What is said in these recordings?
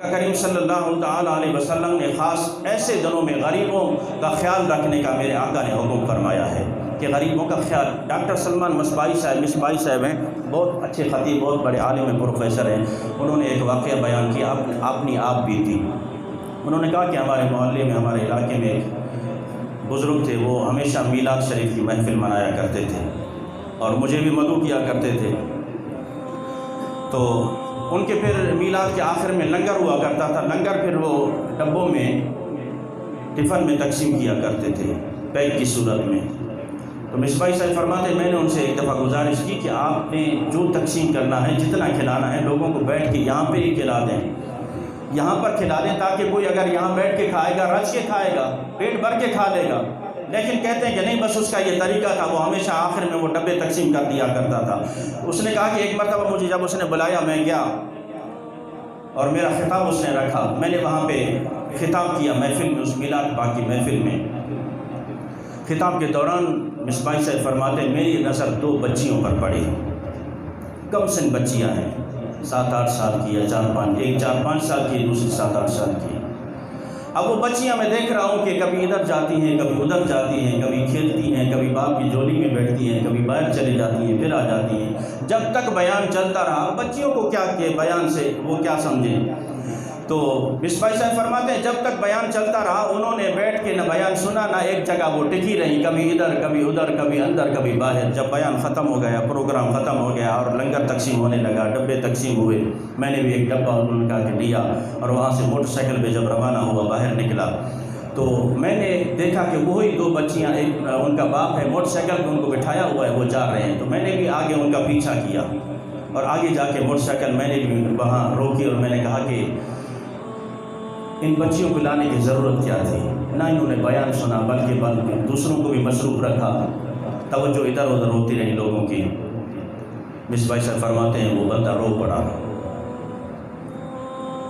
کریم صلی اللہ تعالیٰ علیہ وسلم نے خاص ایسے دنوں میں غریبوں کا خیال رکھنے کا میرے آقا نے حکم فرمایا ہے کہ غریبوں کا خیال. ڈاکٹر سلمان مصباحی صاحب ہیں، بہت اچھے خطیب، بہت بڑے عالم ہیں، پروفیسر ہیں. انہوں نے ایک واقعہ بیان کیا، اپنی آپ بھی تھی. انہوں نے کہا کہ ہمارے محلے میں، ہمارے علاقے میں ایک بزرگ تھے، وہ ہمیشہ میلاد شریف کی محفل منایا کرتے تھے اور مجھے بھی مدعو کیا کرتے تھے. تو ان کے پھر میلاد کے آخر میں لنگر ہوا کرتا تھا. لنگر پھر وہ ڈبوں میں، ٹفن میں تقسیم کیا کرتے تھے پیک کی صورت میں. تو مصباحی صاحب فرماتے میں نے ان سے ایک دفعہ گزارش کی کہ آپ نے جو تقسیم کرنا ہے، جتنا کھلانا ہے، لوگوں کو بیٹھ کے یہاں پہ ہی کھلا دیں، یہاں پر کھلا دیں، تاکہ کوئی اگر یہاں بیٹھ کے کھائے گا، رچ کے کھائے گا، پیٹ بھر کے کھا لے گا. لیکن کہتے ہیں کہ نہیں، بس اس کا یہ طریقہ تھا، وہ ہمیشہ آخر میں وہ ڈبے تقسیم کر دیا کرتا تھا. اس نے کہا کہ ایک مرتبہ مجھے جب اس نے بلایا، میں گیا اور میرا خطاب اس نے رکھا. میں نے وہاں پہ خطاب کیا محفل میں، اس میلاد پاک کی محفل میں. خطاب کے دوران مصباحی صاحب فرماتے میری نظر 2 بچیوں پر پڑی. کم سن بچیاں ہیں، 7-8 سال کی یا 4-5، ایک 4-5 سال کی، دوسری 7-8 سال کی. اب وہ بچیاں میں دیکھ رہا ہوں کہ کبھی ادھر جاتی ہیں، کبھی ادھر جاتی ہیں، کبھی کھیلتی ہیں، کبھی باپ کی جولی میں بیٹھتی ہیں، کبھی باہر چلی جاتی ہیں، پھر آ جاتی ہیں. جب تک بیان چلتا رہا، بچیوں کو کیا کہ بیان سے وہ کیا سمجھیں. تو مصباحی صاحب فرماتے ہیں جب تک بیان چلتا رہا، انہوں نے بیٹھ کے نہ بیان سنا، نہ ایک جگہ وہ ٹکی رہی، کبھی ادھر کبھی ادھر، کبھی اندر کبھی باہر. جب بیان ختم ہو گیا، پروگرام ختم ہو گیا اور لنگر تقسیم ہونے لگا، ڈبے تقسیم ہوئے، میں نے بھی ایک ڈبہ انہوں نے کہا کہ لیا اور وہاں سے موٹر سائیکل پہ جب روانہ ہوا، باہر نکلا تو میں نے دیکھا کہ وہی 2 بچیاں، ایک ان کا باپ ہے، موٹر سائیکل پہ ان کو بٹھایا ہوا ہے، وہ جا رہے ہیں. تو میں نے بھی آگے ان کا پیچھا کیا اور آگے جا کے موٹر سائیکل میں نے بھی وہاں روکی اور میں نے کہا کہ ان بچیوں کو لانے کی ضرورت کیا تھی. نہ انہوں نے بیان سنا، بلکہ دوسروں کو بھی مصروف رکھا، توجہ ادھر ادھر ہوتی رہی لوگوں کی. مصباحی صاحب فرماتے ہیں وہ بندہ رو پڑا.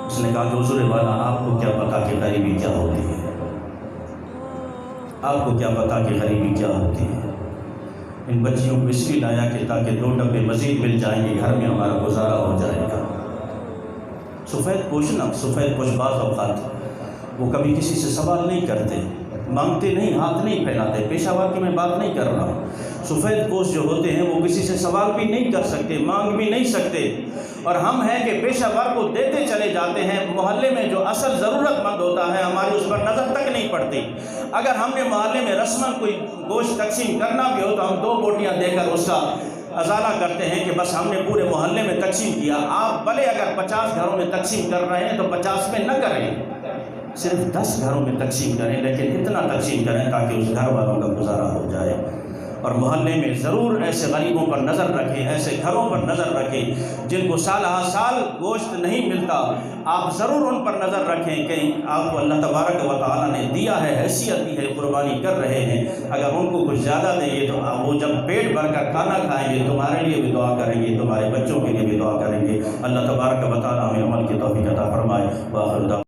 اس نے کہا کہ حضور والا، آپ کو کیا پتا کہ غریبی کیا ہوتی ہے، آپ کو کیا پتا کہ غریبی کیا ہوتی ہے. ان بچیوں کو اس لیے لایا کہ تاکہ 2 ڈبے مزید مل جائیں گے، گھر میں ہمارا گزارا ہو جائے گا. سفید پوش بعض اوقات وہ کبھی کسی سے سوال نہیں کرتے، مانگتے نہیں، ہاتھ نہیں پھیلاتے. پیشہ ور کی میں بات نہیں کر رہا ہوں. سفید پوش جو ہوتے ہیں وہ کسی سے سوال بھی نہیں کر سکتے، مانگ بھی نہیں سکتے. اور ہم ہیں کہ پیشہ ور کو دیتے چلے جاتے ہیں. محلے میں جو اصل ضرورت مند ہوتا ہے، ہماری اس پر نظر تک نہیں پڑتی. اگر ہم نے محلے میں رسماً کوئی گوشت تقسیم کرنا بھی ہو تو ہم 2 بوٹیاں دے کر اس کا ازالہ کرتے ہیں کہ بس ہم نے پورے محلے میں تقسیم کیا. آپ بھلے اگر 50 گھروں میں تقسیم کر رہے ہیں تو 50 میں نہ کریں، صرف 10 گھروں میں تقسیم کریں، لیکن اتنا تقسیم کریں تاکہ اس گھر والوں کا گزارا ہو جائے. اور محلے میں ضرور ایسے غریبوں پر نظر رکھیں، ایسے گھروں پر نظر رکھیں جن کو سال ہر سال گوشت نہیں ملتا. آپ ضرور ان پر نظر رکھیں کہ آپ کو اللہ تبارک و تعالیٰ نے دیا ہے، حیثیت دی ہے، قربانی کر رہے ہیں. اگر ان کو کچھ زیادہ دیں گے تو وہ جب پیٹ بھر کر کھانا کھائیں گے، تمہارے لیے بھی دعا کریں گے، تمہارے بچوں کے لیے بھی دعا کریں گے. اللہ تبارک و تعالیٰ ہمیں عمل کی توفیق عطا فرمائے. وآخر دعوانا